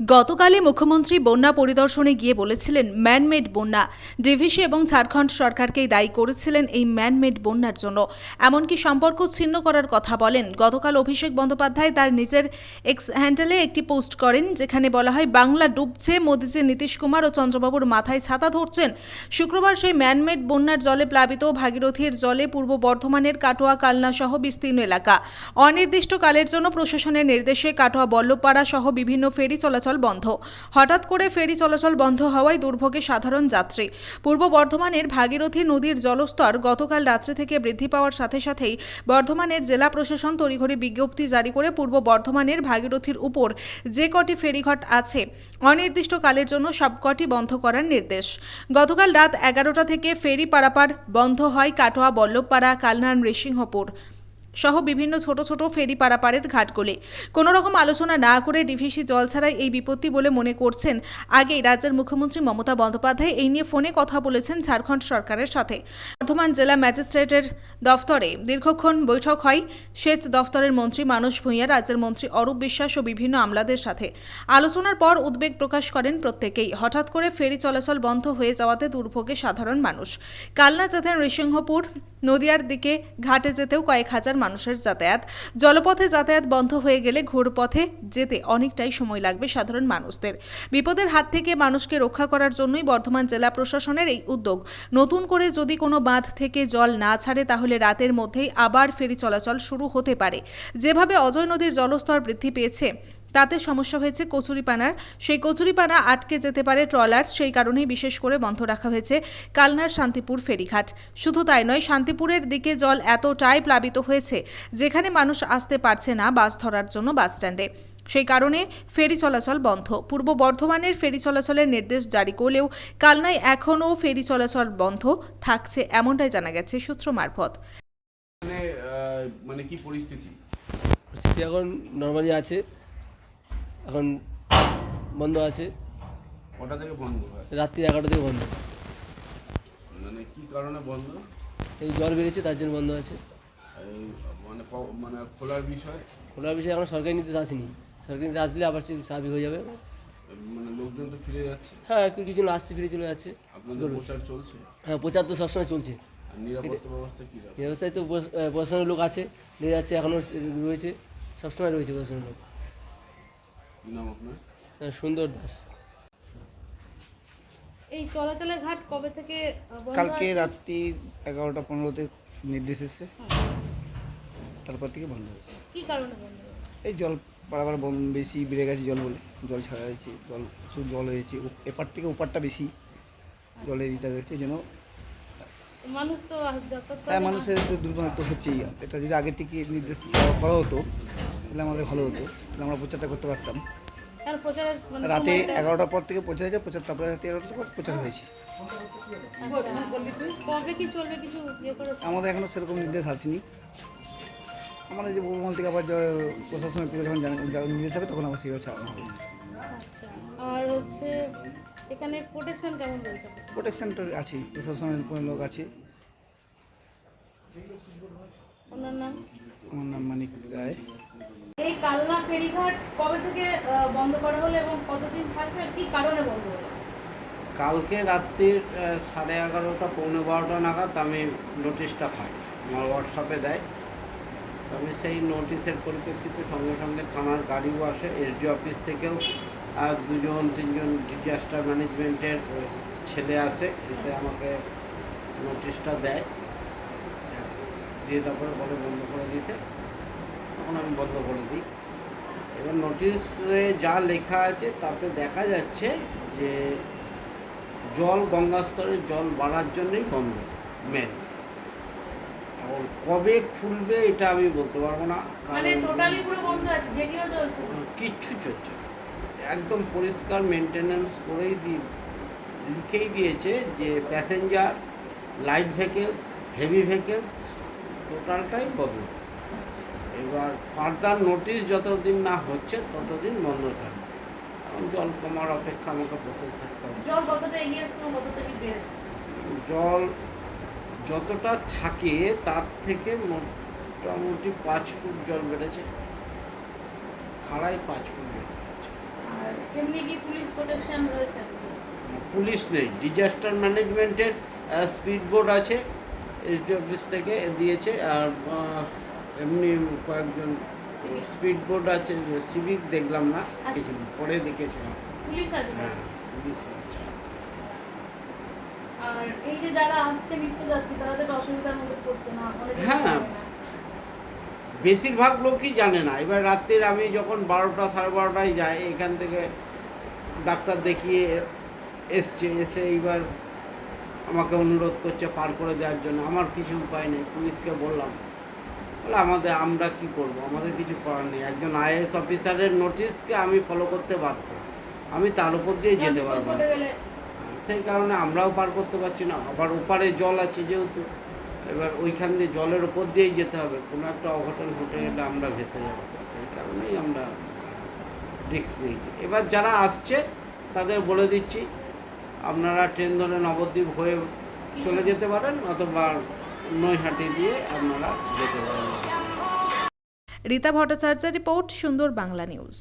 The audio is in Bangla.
গতকালই মুখ্যমন্ত্রী বন্যা পরিদর্শনে গিয়ে বলেছিলেন ম্যানমেড বন্যা। ডিভিসি এবং ঝাড়খণ্ড সরকারকেই দায়ী করেছিলেন এই ম্যানমেড বন্যার জন্য। এমনকি সম্পর্ক ছিন্ন করার কথা বলেন। গতকাল অভিষেক বন্দ্যোপাধ্যায় তার নিজের এক্স হ্যান্ডেলে একটি পোস্ট করেন, যেখানে বলা হয় বাংলা ডুবছে, মোদিজি, নীতিশ কুমার ও চন্দ্রবাবুর মাথায় ছাতা ধরছেন। শুক্রবার সেই ম্যানমেড বন্যার জলে প্লাবিত ভাগীরথীর জলে পূর্ব বর্ধমানের কাটোয়া, কালনা সহ বিস্তীর্ণ এলাকা। অনির্দিষ্টকালের জন্য প্রশাসনের নির্দেশে কাটোয়া, বল্লভপাড়া সহ বিভিন্ন ফেরি চলাচল বন্ধ। হঠাৎ করে ফেরি চলাচল বন্ধ হওয়ায় দুর্ভোগে সাধারণ যাত্রী। পূর্ব বর্ধমানের ভাগীরথী নদীর জলস্তর গতকাল রাত্রি থেকে বৃদ্ধি পাওয়ার সাথে সাথেই বর্ধমানের জেলা প্রশাসন তড়িঘড়ি বিজ্ঞপ্তি জারি করে পূর্ব বর্ধমানের ভাগীরথীর উপর যে কটি ফেরিঘাট আছে অনির্দিষ্টকালের জন্য সবকটি বন্ধ করার নির্দেশ। গতকাল রাত 11টা থেকে ফেরি পারাপার বন্ধ হয় কাটোয়া, বল্লভপাড়া, কালনা, নৃসিংহপুর সহ বিভিন্ন ছোট ছোট ফেরি পারাপারের ঘাটগুলি। কোনো রকম আলোচনা না করে ডিভিসি জল ছাড়াই এই বিপত্তি বলে মনে করছেন। আগেই রাজ্যের মুখ্যমন্ত্রী মমতা বন্দ্যোপাধ্যায় এই নিয়ে ফোনে কথা বলেছেন ঝাড়খণ্ড সরকারের সাথে। বর্ধমান জেলা ম্যাজিস্ট্রেটের দফতরে দীর্ঘক্ষণ বৈঠক হয় সেচ দফতরের মন্ত্রী মানস ভূঁইয়া, রাজ্যের মন্ত্রী অরূপ বিশ্বাস ও বিভিন্ন আমলাদের সাথে। আলোচনার পর উদ্বেগ প্রকাশ করেন প্রত্যেকেই। হঠাৎ করে ফেরি চলাচল বন্ধ হয়ে যাওয়াতে দুর্ভোগে সাধারণ মানুষ। কালনা যেতে নৃসিংহপুর, নদিয়ার দিকে ঘাটে যেতেও কয়েক হাজার মানুষের যাতায়াত। জলপথে যাতায়াত বন্ধ হয়ে গেলে ঘোরপথে যেতে অনেকটাই সময় লাগবে সাধারণ মানুষদের। বিপদের হাত থেকে মানুষকে রক্ষা করার জন্যই বর্ধমান জেলা প্রশাসনের এই উদ্যোগ। নতুন করে যদি কোনো বাঁধ থেকে জল না ছাড়ে তাহলে রাতের মধ্যেই আবার ফেরি চলাচল শুরু হতে পারে। যেভাবে অজয় নদীর জলস্তর বৃদ্ধি পেয়েছে তাতে সমস্যা হয়েছে কচুরিপানার। সেই কচুরিপানা আটকে যেতে পারে ট্রলার, সেই কারণেই বিশেষ করে বন্ধ রাখা হয়েছে কালনার শান্তিপুর ফেরিঘাট। শুধু তাই নয়, শান্তিপুরের দিকে জল এতটাই প্লাবিত হয়েছে যেখানে মানুষ আসতে পারছে না বাস ধরার জন্য বাস স্ট্যান্ডে। সেই কারণে ফেরি চলাচল বন্ধ। পূর্ব বর্ধমানের ফেরি চলাচলের নির্দেশ জারি করলেও কালনায় এখনও ফেরি চলাচল বন্ধ থাকছে, এমনটাই জানা গেছে সূত্র মারফত। মানে কি পরিস্থিতি এখন নর্মালি আছে, এখন বন্ধ আছে। কটা থেকে বন্ধ হয়? রাত্রি 11টা থেকে বন্ধ। মানে কি কারণে বন্ধ? এই জল বেড়েছে তার জন্য বন্ধ আছে। এই মানে খোলার বিষয়, খোলার বিষয়ে এখন সরকারি নির্দেশ আসেনি। সরকারি নির্দেশ আসলে আবার সে স্বাভাবিক হয়ে যাবে। মানে লোকজন তো ফিরে যাচ্ছে। হ্যাঁ, কিছু আসছে, ফিরে চলে যাচ্ছে। আপনাদের প্রচার চলছে? হ্যাঁ, প্রচার তো সবসময় চলছে। আর নিরাপত্তা ব্যবস্থা কী রকম? ব্যবস্থায় তো প্রশাসনের লোক আছে, নিয়ে যাচ্ছে, এখনও রয়েছে, সবসময় রয়েছে প্রশাসনের লোক। কী নাম আপনার? সুন্দর দাস। এই চলাচলের ঘাট কবে থেকে বন্ধ কালকে আছে? রাত্রি 11টা 15তে নির্দেশ এসেছে, তারপর থেকে বন্ধ হয়েছে। কি কারণে বন্ধ হলো? এই জল বারবার বেশি বেড়ে গেছে, জল বলে জল ছাড়া হয়েছে, প্রচুর জল হয়েছে, এপার থেকে ওপারটা বেশি জলের ইটা হয়েছে, এই জন্য মানুষ তো যাতায়াত করে হ্যাঁ না। মানুষের দুর্গন্ধ তো হচ্ছেই। এটা যদি আগে থেকে নির্দেশ করা হতো তাহলে আমাদের ভালো হতো, তাহলে আমরা প্রচারটা করতে পারতাম। কারণ প্রচারের মানে রাতে সময়টা- 11টার পর থেকে প্রচার হয়েছে, তারপরে রাতে 11টার পর প্রচার হয়েছে। আচ্ছা। কবে কি চলবে কিছু ইয়ে করেছে? আমাদের এখনও সেরকম নির্দেশ আসেনি। আমাদের যে বহুমল থেকে আবার প্রশাসনের থেকে যখন নির্দেশ হবে তখন আবার সেইভাবে চালানো হবে। আচ্ছা। আর হচ্ছে এখানে প্রোটেকশন কেমন রয়েছে? প্রোটেকশন তো আছেই, প্রশাসনের কোনো লোক আছে। ওনার নাম? আমার নাম মানিক রায়। এই কালনা ফেরিঘাট কবে থেকে বন্ধ করা হলো এবং কতদিন থাকবে আর কি কারণে বন্ধ হলো? কালকে রাত্রির 11:30 পৌনে 12টা নাগাদ আমি নোটিশটা পাই, আমার হোয়াটসঅ্যাপে দেয়। তো আমি সেই নোটিশের পরিপ্রেক্ষিতে সঙ্গে সঙ্গে থানার গাড়িও আসে, এসডি অফিস থেকেও 2-3জন ডিজাস্টার ম্যানেজমেন্টের ছেলে আসে, এতে আমাকে নোটিশটা দেয়, দিয়ে তারপরে বলে বন্ধ করে দিতে, তখন আমি বন্ধ করে দিই। এবার নোটিশে যা লেখা আছে তাতে দেখা যাচ্ছে যে জল, গঙ্গা স্তরের জল বাড়ার জন্যই বন্ধ মেন। এখন কবে খুলবে এটা আমি বলতে পারবো না, মানে কারণ টোটালি পুরো বন্ধ আছে, যেটিও চলছে না। কিচ্ছু চলছে না। একদম পরিষ্কার মেনটেন্যান্স করেই লিখেই দিয়েছে যে passenger, light vehicle, heavy vehicle টোটালটাই বন্ধ। এবার ফার্দার নোটিশ যতদিন না হচ্ছে ততদিন বন্ধ থাকবে। এখন জল কমার অপেক্ষা আমাকে বসে থাকতে হবে। জল কতটা এগিয়েছে এবং কতটা কি বেড়েছে? জল যতটা থাকে তার থেকে মোটামুটি 5 ফুট জল বেড়েছে, খাড়ায় 5 ফুট জল বেড়েছে। আর এমনি কি পুলিশ প্রোটেকশন রয়েছে? পুলিশ নেই, ডিজাস্টার ম্যানেজমেন্টের স্পিড বোট আছে, এসডি অফিস থেকে দিয়েছে। আর এমনি কয়েকজন স্পিড বোট আছে, সিভিক দেখলাম না, পরে দেখেছিলাম। পুলিশ আছে না? হ্যাঁ, পুলিশ আছে। আর এই যে যারা আসছে নিত্যযাত্রী তারা তো একটা অসুবিধার মধ্যে পড়ছে না? অনেকে হ্যাঁ। জানে না। বেশিরভাগ লোকই জানে না। এবার রাত্রির আমি যখন 12টা 12:30টায় যাই, এখান থেকে ডাক্তার দেখিয়ে এসছে, এসে এইবার আমাকে অনুরোধ করছে পার করে দেওয়ার জন্য। আমার কিছু উপায় নেই, পুলিশকে বললাম, বলে আমরা কি করব, আমাদের কিছু করার নেই। একজন আইএএস অফিসারের নোটিশকে আমি ফলো করতে বাধ্য, আমি তার উপর দিয়ে যেতে পারবো না। বিপদে গেলে সেই কারণে আমরাও পার করতে পারছি না। আবার ওপারে জল আছে যেহেতু, এবার ওইখান দিয়ে জলের ওপর দিয়েই যেতে হবে, কোনো একটা অঘটন ঘটে গেলে আমরা ভেসে যাব। সেই কারণেই আমরা রিস্ক নিই। এবার যারা আসছে তাদের বলে দিচ্ছি, আপনারা ট্রেন ধরে নবদ্বীপ হয়ে চলে যেতে পারেন, অথবা নৈহাটি দিয়ে আপনারা যেতে পারেন। রীতা ভট্টাচার্যের রিপোর্ট, সুন্দর বাংলা নিউজ।